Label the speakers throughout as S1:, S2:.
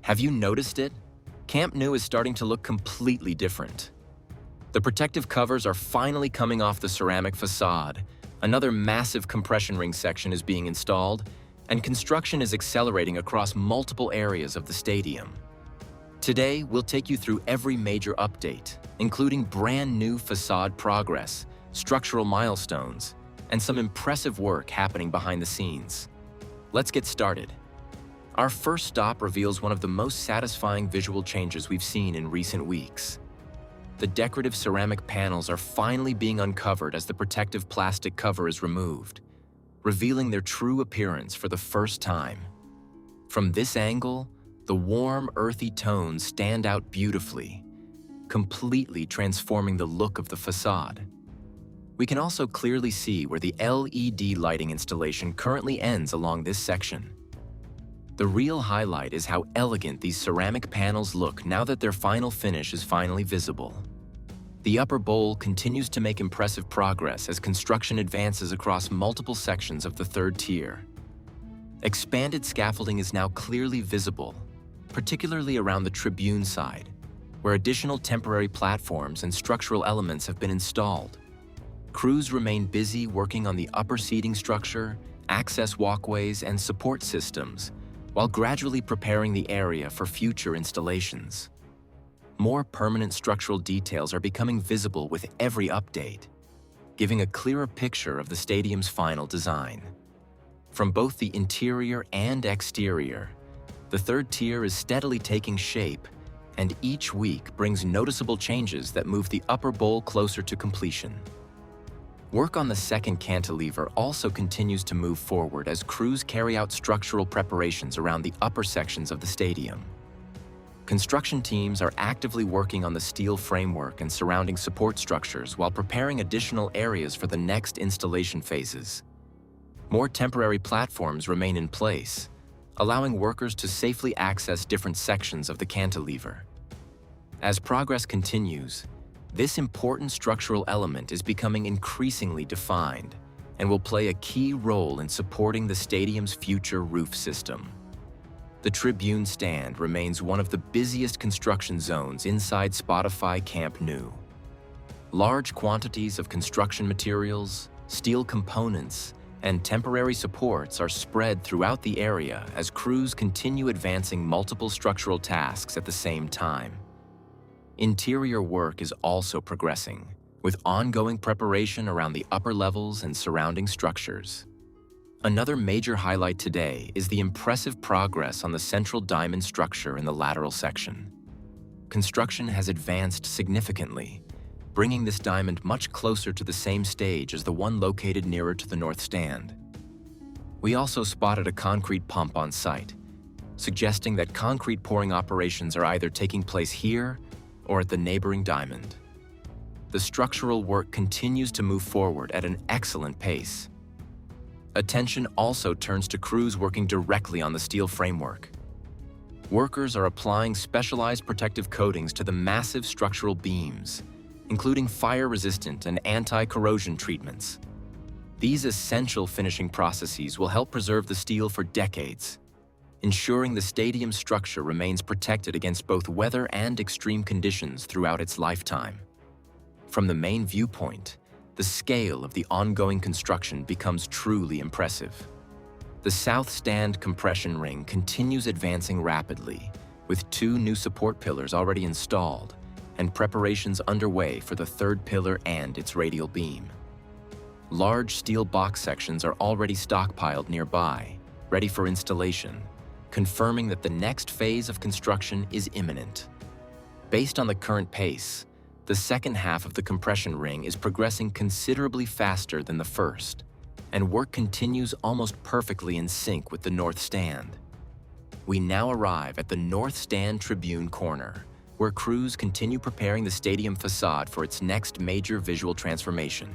S1: Have you noticed it? Camp Nou is starting to look completely different. The protective covers are finally coming off the ceramic facade, another massive compression ring section is being installed, and construction is accelerating across multiple areas of the stadium. Today, we'll take you through every major update, including brand new facade progress, structural milestones, and some impressive work happening behind the scenes. Let's get started. Our first stop reveals one of the most satisfying visual changes we've seen in recent weeks. The decorative ceramic panels are finally being uncovered as the protective plastic cover is removed, revealing their true appearance for the first time. From this angle, the warm, earthy tones stand out beautifully, completely transforming the look of the facade. We can also clearly see where the LED lighting installation currently ends along this section. The real highlight is how elegant these ceramic panels look now that their final finish is finally visible. The upper bowl continues to make impressive progress as construction advances across multiple sections of the third tier. Expanded scaffolding is now clearly visible, particularly around the tribune side, where additional temporary platforms and structural elements have been installed. Crews remain busy working on the upper seating structure, access walkways, and support systems, while gradually preparing the area for future installations. More permanent structural details are becoming visible with every update, giving a clearer picture of the stadium's final design. From both the interior and exterior, the third tier is steadily taking shape, and each week brings noticeable changes that move the upper bowl closer to completion. Work on the second cantilever also continues to move forward as crews carry out structural preparations around the upper sections of the stadium. Construction teams are actively working on the steel framework and surrounding support structures while preparing additional areas for the next installation phases. More temporary platforms remain in place, allowing workers to safely access different sections of the cantilever. As progress continues, this important structural element is becoming increasingly defined and will play a key role in supporting the stadium's future roof system. The tribune stand remains one of the busiest construction zones inside Spotify Camp Nou. Large quantities of construction materials, steel components, and temporary supports are spread throughout the area as crews continue advancing multiple structural tasks at the same time. Interior work is also progressing, with ongoing preparation around the upper levels and surrounding structures. Another major highlight today is the impressive progress on the central diamond structure in the lateral section. Construction has advanced significantly, bringing this diamond much closer to the same stage as the one located nearer to the north stand. We also spotted a concrete pump on site, suggesting that concrete pouring operations are either taking place here or at the neighboring diamond. The structural work continues to move forward at an excellent pace. Attention also turns to crews working directly on the steel framework. Workers are applying specialized protective coatings to the massive structural beams, including fire-resistant and anti-corrosion treatments. These essential finishing processes will help preserve the steel for decades, ensuring the stadium's structure remains protected against both weather and extreme conditions throughout its lifetime. From the main viewpoint, the scale of the ongoing construction becomes truly impressive. The south stand compression ring continues advancing rapidly, with 2 new support pillars already installed and preparations underway for the third pillar and its radial beam. Large steel box sections are already stockpiled nearby, ready for installation, confirming that the next phase of construction is imminent. Based on the current pace, the second half of the compression ring is progressing considerably faster than the first, and work continues almost perfectly in sync with the north stand. We now arrive at the north stand tribune corner, where crews continue preparing the stadium facade for its next major visual transformation.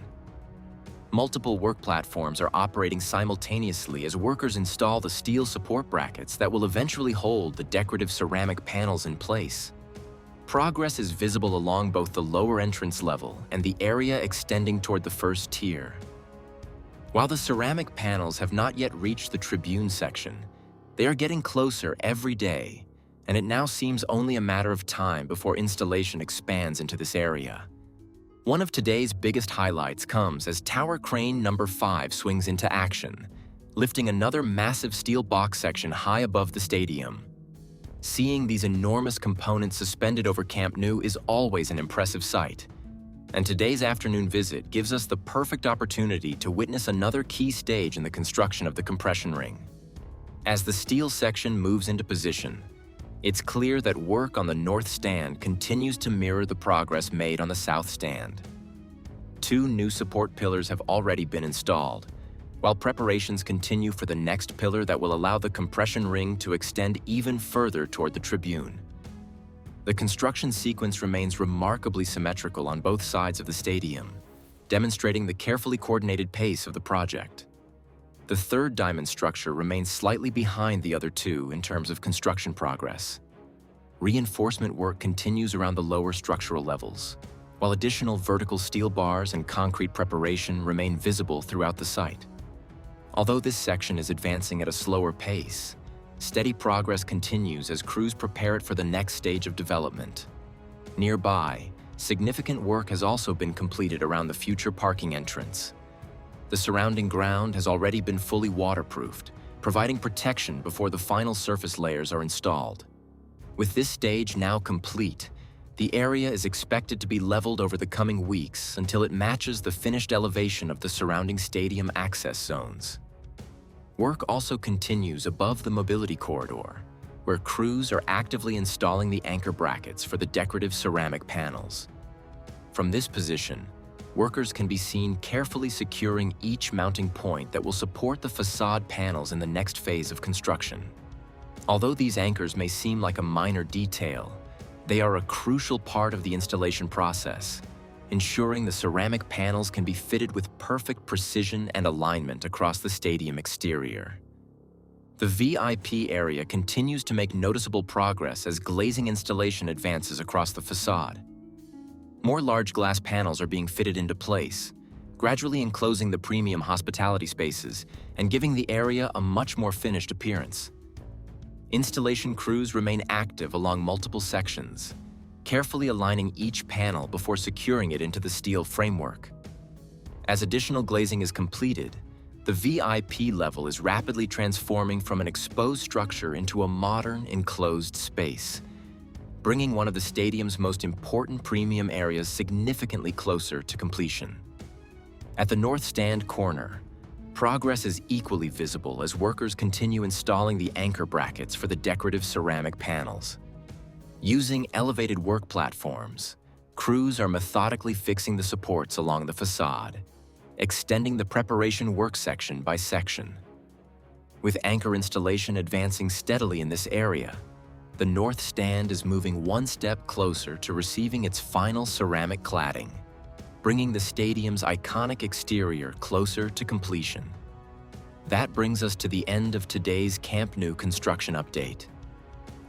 S1: Multiple work platforms are operating simultaneously as workers install the steel support brackets that will eventually hold the decorative ceramic panels in place. Progress is visible along both the lower entrance level and the area extending toward the first tier. While the ceramic panels have not yet reached the tribune section, they are getting closer every day, and it now seems only a matter of time before installation expands into this area. One of today's biggest highlights comes as Tower Crane number 5 swings into action, lifting another massive steel box section high above the stadium. Seeing these enormous components suspended over Camp Nou is always an impressive sight, and today's afternoon visit gives us the perfect opportunity to witness another key stage in the construction of the compression ring. As the steel section moves into position, it's clear that work on the north stand continues to mirror the progress made on the south stand. 2 new support pillars have already been installed, while preparations continue for the next pillar that will allow the compression ring to extend even further toward the tribune. The construction sequence remains remarkably symmetrical on both sides of the stadium, demonstrating the carefully coordinated pace of the project. The third diamond structure remains slightly behind the other 2 in terms of construction progress. Reinforcement work continues around the lower structural levels, while additional vertical steel bars and concrete preparation remain visible throughout the site. Although this section is advancing at a slower pace, steady progress continues as crews prepare it for the next stage of development. Nearby, significant work has also been completed around the future parking entrance. The surrounding ground has already been fully waterproofed, providing protection before the final surface layers are installed. With this stage now complete, the area is expected to be leveled over the coming weeks until it matches the finished elevation of the surrounding stadium access zones. Work also continues above the mobility corridor, where crews are actively installing the anchor brackets for the decorative ceramic panels. From this position, workers can be seen carefully securing each mounting point that will support the facade panels in the next phase of construction. Although these anchors may seem like a minor detail, they are a crucial part of the installation process, ensuring the ceramic panels can be fitted with perfect precision and alignment across the stadium exterior. The VIP area continues to make noticeable progress as glazing installation advances across the facade. More large glass panels are being fitted into place, gradually enclosing the premium hospitality spaces and giving the area a much more finished appearance. Installation crews remain active along multiple sections, carefully aligning each panel before securing it into the steel framework. As additional glazing is completed, the VIP level is rapidly transforming from an exposed structure into a modern, enclosed space, bringing one of the stadium's most important premium areas significantly closer to completion. At the north stand corner, progress is equally visible as workers continue installing the anchor brackets for the decorative ceramic panels. Using elevated work platforms, crews are methodically fixing the supports along the facade, extending the preparation work section by section. With anchor installation advancing steadily in this area, the north stand is moving one step closer to receiving its final ceramic cladding, bringing the stadium's iconic exterior closer to completion. That brings us to the end of today's Camp Nou construction update.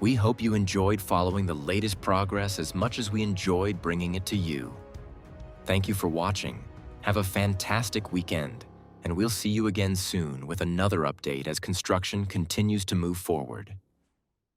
S1: We hope you enjoyed following the latest progress as much as we enjoyed bringing it to you. Thank you for watching. Have a fantastic weekend, and we'll see you again soon with another update as construction continues to move forward.